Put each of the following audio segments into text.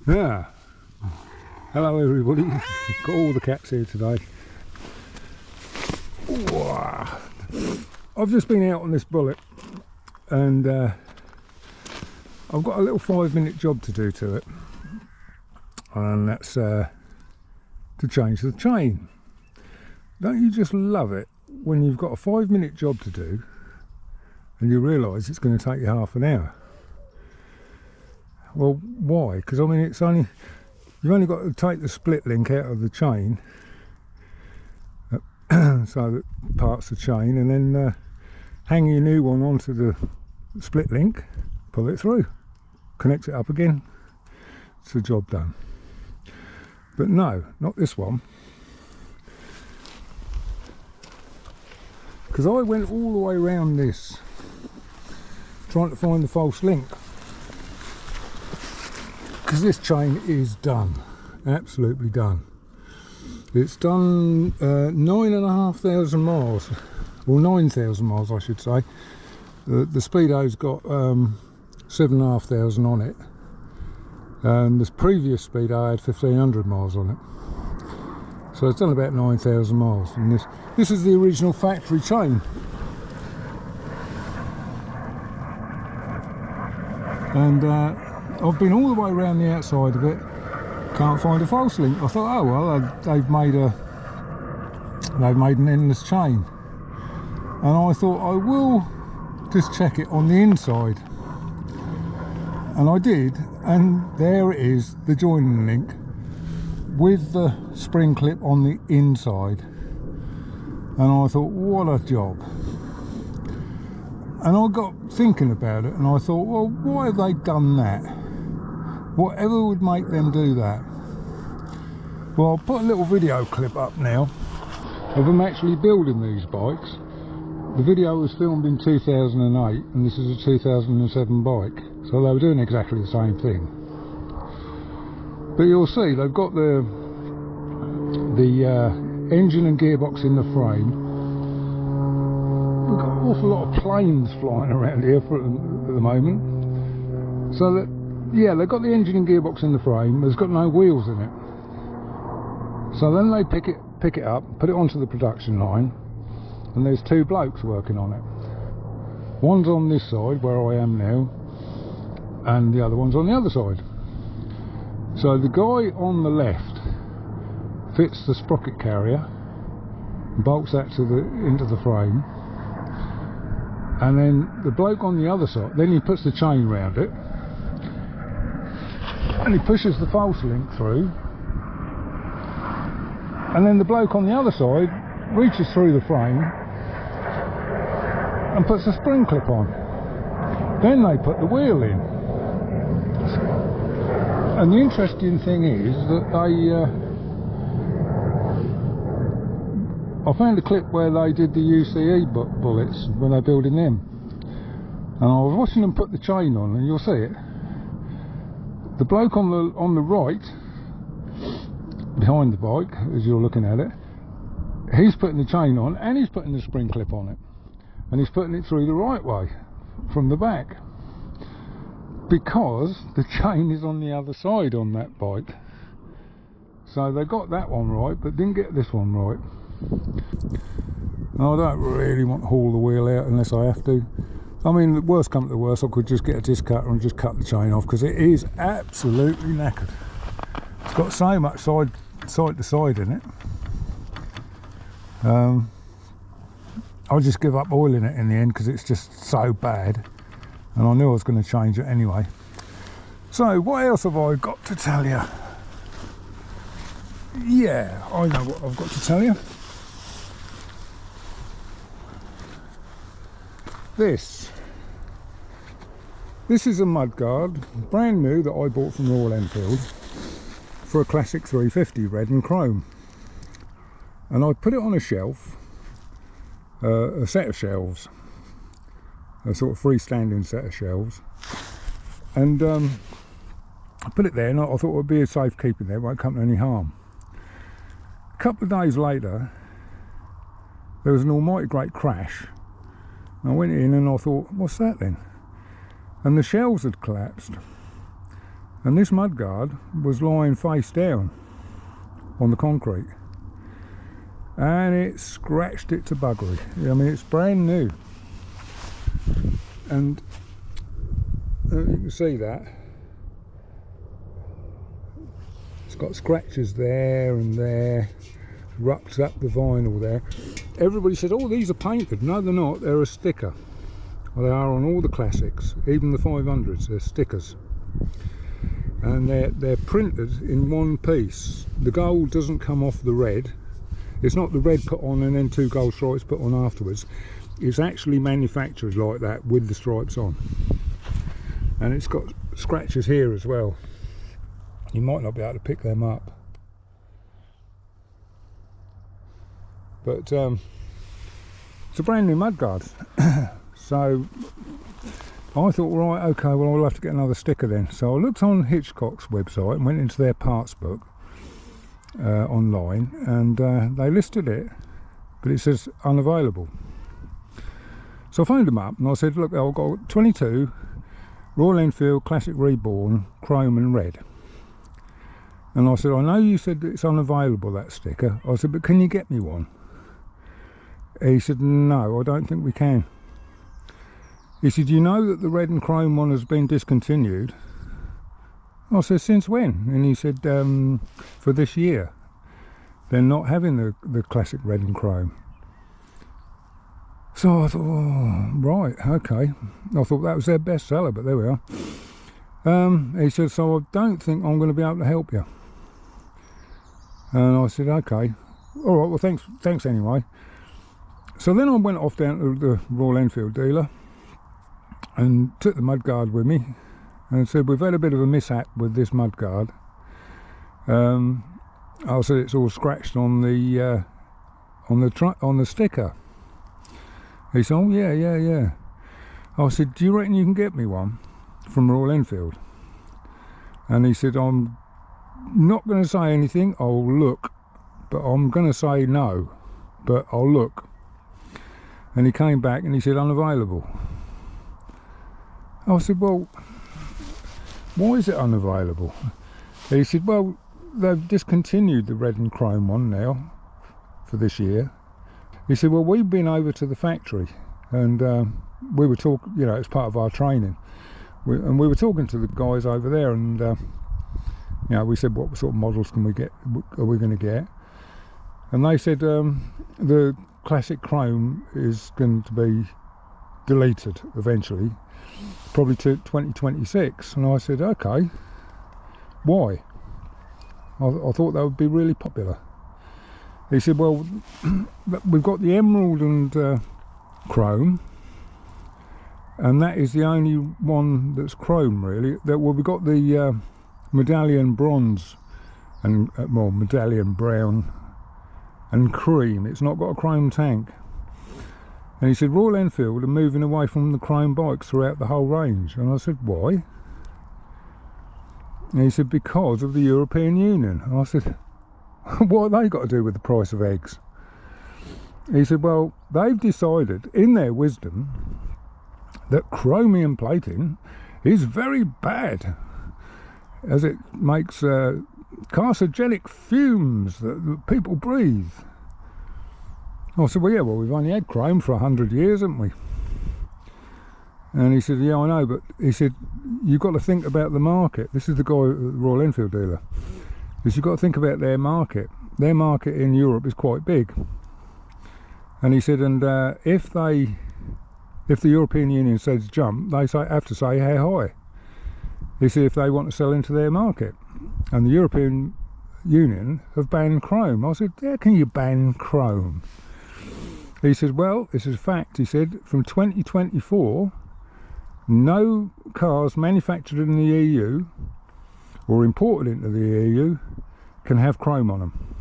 Yeah. Hello everybody. Got all the cats here today. Wow. I've just been out on this bullet and I've got a little 5-minute job to do to it, and that's to change the chain. Don't you just love it when you've got a 5-minute job to do and you realise it's going to take you half an hour? Well, why? Because I mean, you've only got to take the split link out of the chain so that parts the chain, and then hang your new one onto the split link, pull it through, connect it up again, it's the job done. But no, not this one, because I went all the way around this trying to find the false link, because this chain is done, absolutely done. It's done 9,500 miles, or 9,000 miles I should say. The Speedo's got 7,500 on it, and this previous Speedo had 1,500 miles on it. So it's done about 9,000 miles, and this is the original factory chain. And I've been all the way around the outside of it, can't find a false link. I thought, oh well, they've made an endless chain, and I thought I will just check it on the inside, and I did, and there it is, the joining link with the spring clip on the inside. And I thought, what a job. And I got thinking about it, and I thought, well, why have they done that? Whatever would make them do that? Well, I'll put a little video clip up now of them actually building these bikes. The video was filmed in 2008, and this is a 2007 bike, so they were doing exactly the same thing. But you'll see they've got the engine and gearbox in the frame. We've got an awful lot of planes flying around here at the moment. So that, yeah, they've got the engine and gearbox in the frame, but it's got no wheels in it. So then they pick it up, put it onto the production line, and there's two blokes working on it. One's on this side where I am now, and the other one's on the other side. So the guy on the left fits the sprocket carrier, bolts that into the frame, and then the bloke on the other side, then he puts the chain round it, and he pushes the false link through, and then the bloke on the other side reaches through the frame and puts the spring clip on. Then they put the wheel in. And the interesting thing is that I found a clip where they did the UCE bullets when they're building them, and I was watching them put the chain on, and you'll see it. The bloke on the right, behind the bike, as you're looking at it, he's putting the chain on, and he's putting the spring clip on it, and he's putting it through the right way from the back, because the chain is on the other side on that bike. So they got that one right, but didn't get this one right. And I don't really want to haul the wheel out unless I have to. I mean, the worst come to the worst, I could just get a disc cutter and just cut the chain off, because it is absolutely knackered. It's got so much side to side in it. I'll just give up oiling it in the end, because it's just so bad, and I knew I was going to change it anyway. So what else have I got to tell you? Yeah, I know what I've got to tell you. This is a Mudguard, brand new, that I bought from Royal Enfield for a classic 350, red and chrome. And I put it on a shelf, a set of shelves, a sort of freestanding set of shelves, and I put it there, and I thought it would be a safe keeping there, it won't come to any harm. A couple of days later, there was an almighty great crash. I went in and I thought, what's that then? And the shelves had collapsed, And this mudguard was lying face down on the concrete, and it scratched it to buggery. I mean, it's brand new, and you can see that it's got scratches there and there, rubbed up the vinyl there. Everybody said, oh, these are painted. No, they're not, they're a sticker. Well, they are on all the classics, even the 500s, they're stickers. And they're printed in one piece. The gold doesn't come off the red. It's not the red put on and then 2 gold stripes put on afterwards. It's actually manufactured like that with the stripes on. And it's got scratches here as well. You might not be able to pick them up. But it's a brand new mudguard. So I thought, right, okay, well, I'll have to get another sticker then. So I looked on Hitchcock's website and went into their parts book online, and they listed it, but it says unavailable. So I phoned them up and I said, look, I've got 22 Royal Enfield Classic Reborn Chrome and Red. And I said, I know you said that it's unavailable, that sticker. I said, but can you get me one? He said, no, I don't think we can. He said, you know that the red and chrome one has been discontinued? I said, since when? And he said, for this year. They're not having the classic red and chrome. So I thought, oh, right, okay. I thought that was their best seller, but there we are. He said, so I don't think I'm going to be able to help you. And I said, okay. All right, well, thanks anyway. So then I went off down to the Royal Enfield dealer and took the mudguard with me and said, we've had a bit of a mishap with this mudguard. I said, it's all scratched on the sticker. He said, oh yeah. I said, do you reckon you can get me one from Royal Enfield? And he said, I'm not going to say anything, I'll look, but I'm going to say no, but I'll look. And he came back and he said, unavailable. I said, well, why is it unavailable? He said, well, they've discontinued the red and chrome one now for this year. He said, well, we've been over to the factory and we were talking, you know, it's part of our training. We were talking to the guys over there, and you know, we said, what sort of models are we going to get? And they said the classic chrome is going to be deleted eventually, probably to 2026. And I said, okay, why? I thought that would be really popular. He said, well, we've got the emerald and chrome, and that is the only one that's chrome, really. Well, we've got the medallion bronze and well, medallion brown and cream. It's not got a chrome tank. And he said, Royal Enfield are moving away from the chrome bikes throughout the whole range. And I said, why? And he said, because of the European Union. And I said, what have they got to do with the price of eggs? He said, well, they've decided in their wisdom that chromium plating is very bad, as it makes carcinogenic fumes that people breathe. I said, well, yeah, well, we've only had chrome for 100 years, haven't we? And he said, yeah, I know, but he said, you've got to think about the market. This is the guy, the Royal Enfield dealer. He said, you've got to think about their market. Their market in Europe is quite big. And he said, and if the European Union says jump, they have to say how high. He said, if they want to sell into their market. And the European Union have banned chrome. I said, how can you ban chrome? He said, well, this is a fact. He said, from 2024, no cars manufactured in the EU or imported into the EU can have chrome on them.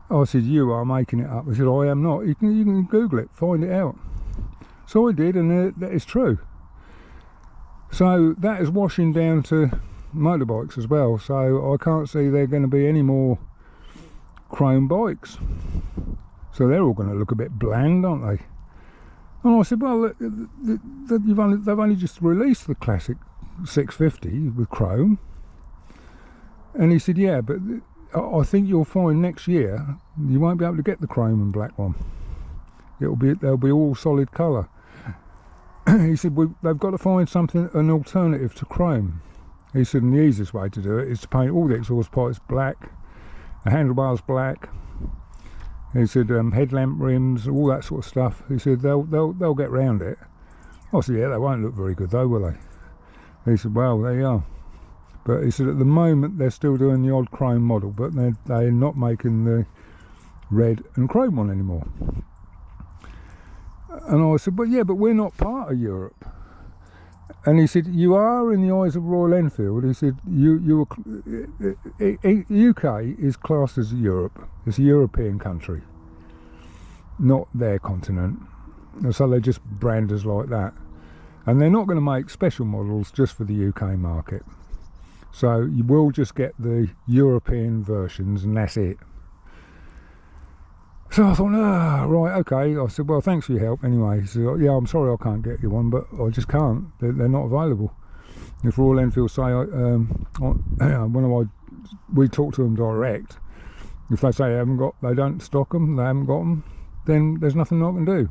I said, you are making it up. I said, I am not. You can Google it, find it out. So I did, and that is true. So that is washing down to motorbikes as well. So I can't see there going to be any more chrome bikes. So they're all going to look a bit bland, aren't they? And I said, well, they've only just released the classic 650 with chrome. And he said, yeah, but I think you'll find next year you won't be able to get the chrome and black one. They'll be all solid colour. He said, they've got to find an alternative to chrome. He said, and the easiest way to do it is to paint all the exhaust pipes black, the handlebars black. He said, headlamp rims, all that sort of stuff. He said, they'll get round it. I said, yeah, they won't look very good though, will they? He said, well, there you are. But he said, at the moment they're still doing the odd chrome model, but they're not making the red and chrome one anymore. And I said, but yeah, but we're not part of Europe. And he said, you are in the eyes of Royal Enfield. He said, UK is classed as Europe. It's a European country, not their continent. And so they just brand us like that. And they're not going to make special models just for the UK market. So you will just get the European versions and that's it. So I thought, right, okay. I said, well, thanks for your help anyway. He said, yeah, I'm sorry I can't get you one, but I just can't. They're not available. If Royal Enfield say, we talk to them direct, if they say they don't stock them, they haven't got them, then there's nothing I can do.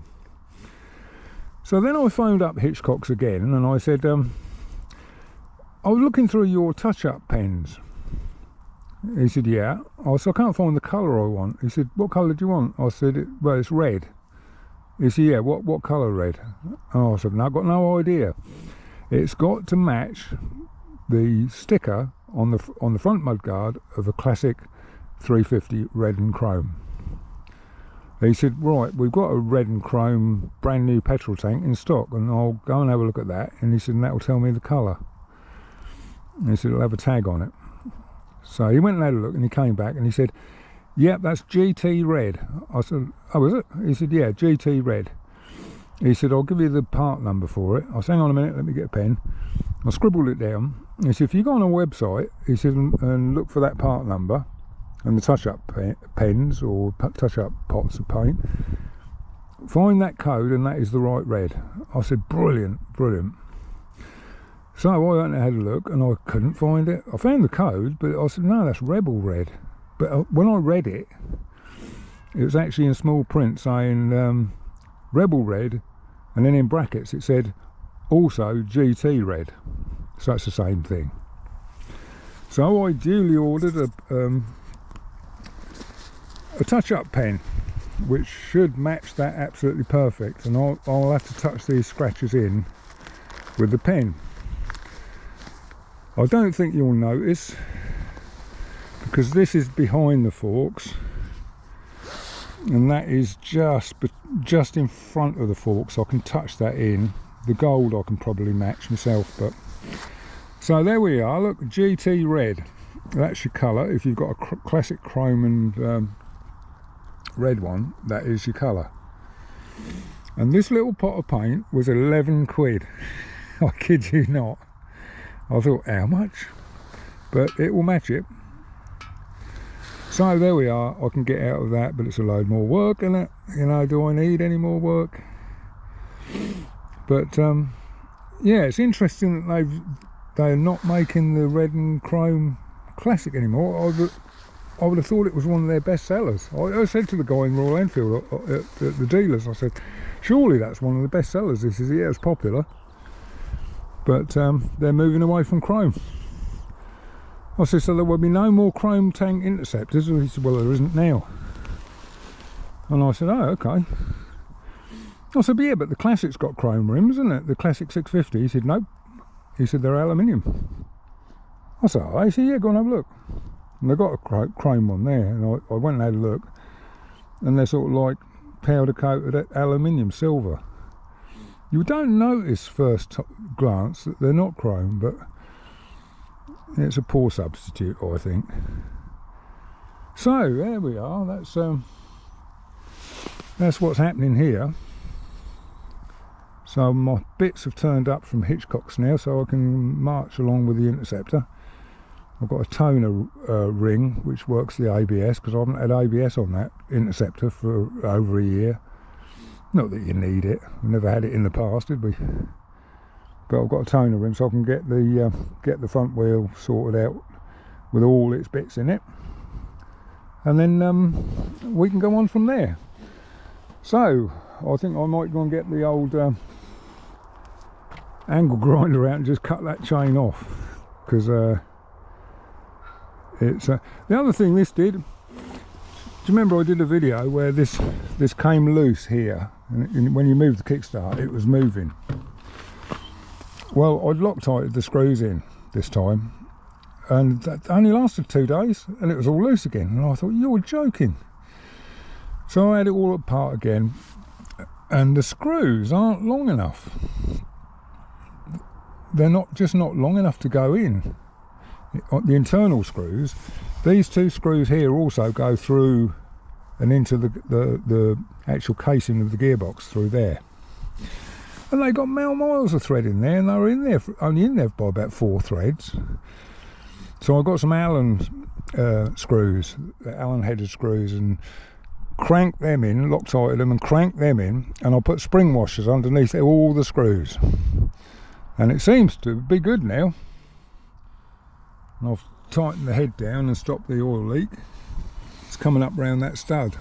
So then I phoned up Hitchcock's again and I said, I was looking through your touch-up pens. He said, yeah. I said, I can't find the colour I want. He said, what colour do you want? I said, well, it's red. He said, yeah, what colour red? And I said, no, I've got no idea. It's got to match the sticker on the front mudguard of a classic 350 red and chrome. He said, right, we've got a red and chrome brand new petrol tank in stock and I'll go and have a look at that. And he said, and that will tell me the colour. And he said, it'll have a tag on it. So he went and had a look and he came back and he said, yep, that's GT red. I said, oh, is it? He said, yeah, GT red. He said, I'll give you the part number for it. I said, hang on a minute, let me get a pen. I scribbled it down. He said, if you go on a website, he said, and look for that part number and the touch-up pens or touch-up pots of paint, find that code and that is the right red. I said, brilliant, brilliant. So I went and had a look and I couldn't find it. I found the code, but I said, no, that's Rebel Red. But when I read it, it was actually in small print saying Rebel Red, and then in brackets it said also GT Red. So it's the same thing. So I duly ordered a touch-up pen, which should match that absolutely perfect. And I'll have to touch these scratches in with the pen. I don't think you'll notice because this is behind the forks and that is just in front of the forks. I can touch that in. The gold I can probably match myself, but so there we are. Look, GT red, that's your colour. If you've got a classic chrome and red one, that is your colour. And this little pot of paint was 11 quid. I kid you not. I thought, how much? But it will match it. So there we are. I can get out of that, but it's a load more work, isn't it? You know, do I need any more work? But yeah, it's interesting that they're not making the red and chrome classic anymore. I would have thought it was one of their best sellers. I said to the guy in Royal Enfield at the dealers, I said, surely that's one of the best sellers. He says, yeah, it's popular. But they're moving away from chrome. I said, so there will be no more chrome tank interceptors? He said, well, there isn't now. And I said, oh, okay. I said, but yeah, but the classic's got chrome rims, isn't it? The classic 650. He said, nope. He said, they're aluminium. I said, oh, he said, yeah, go and have a look. And they've got a chrome one there. And I went and had a look. And they're sort of like powder coated aluminium, silver. You don't notice first glance that they're not chrome, but it's a poor substitute, I think. So there we are. That's what's happening here. So my bits have turned up from Hitchcock's now, so I can march along with the Interceptor. I've got a toner ring which works the ABS, because I haven't had ABS on that Interceptor for over a year. Not that you need it, we never had it in the past, did we? but I've got a toner rim, so I can get the front wheel sorted out with all its bits in it, and then we can go on from there. So I think I might go and get the old angle grinder out and just cut that chain off, because it's the other thing this did. Do you remember I did a video where this came loose here, and when you moved the kickstart it was moving? Well, I'd Loctited the screws in this time, and that only lasted 2 days and it was all loose again, and I thought, you're joking. So I had it all apart again, and the screws aren't long enough. They're not long enough to go in. The internal screws, these 2 screws here also go through and into the actual casing of the gearbox through there, and they got miles of thread in there, and they were only in there by about 4 threads. So I got some Allen screws, Allen headed screws, and cranked them in, Loctited them and cranked them in, and I put spring washers underneath all the screws, and it seems to be good now. And I've tightened the head down and stopped the oil leak. It's coming up round that stud,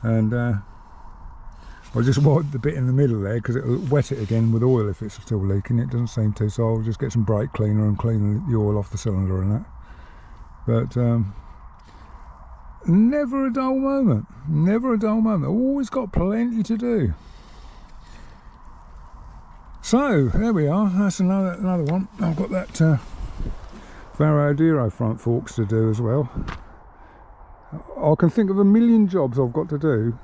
and I just wiped the bit in the middle there because it'll wet it again with oil if it's still leaking. It doesn't seem to, so I'll just get some brake cleaner and clean the oil off the cylinder and that. But never a dull moment, never a dull moment. Always got plenty to do. So there we are. That's another one. I've got that Varadero front forks to do as well. I can think of a million jobs I've got to do,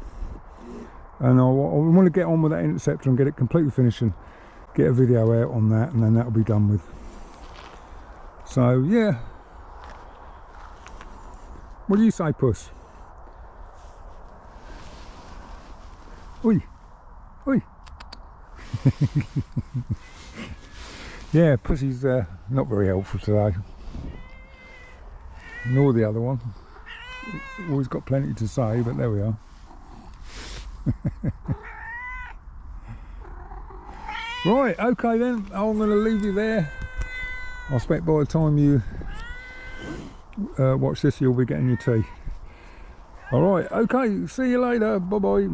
and I want to get on with that interceptor and get it completely finished and get a video out on that, and then that'll be done with. So yeah, what do you say, Puss? Oi, oi. Yeah, Pussy's not very helpful today, nor the other one. Always got plenty to say, but there we are. Right, okay then, I'm going to leave you there. I expect by the time you watch this, you'll be getting your tea. Alright, okay, see you later, bye bye.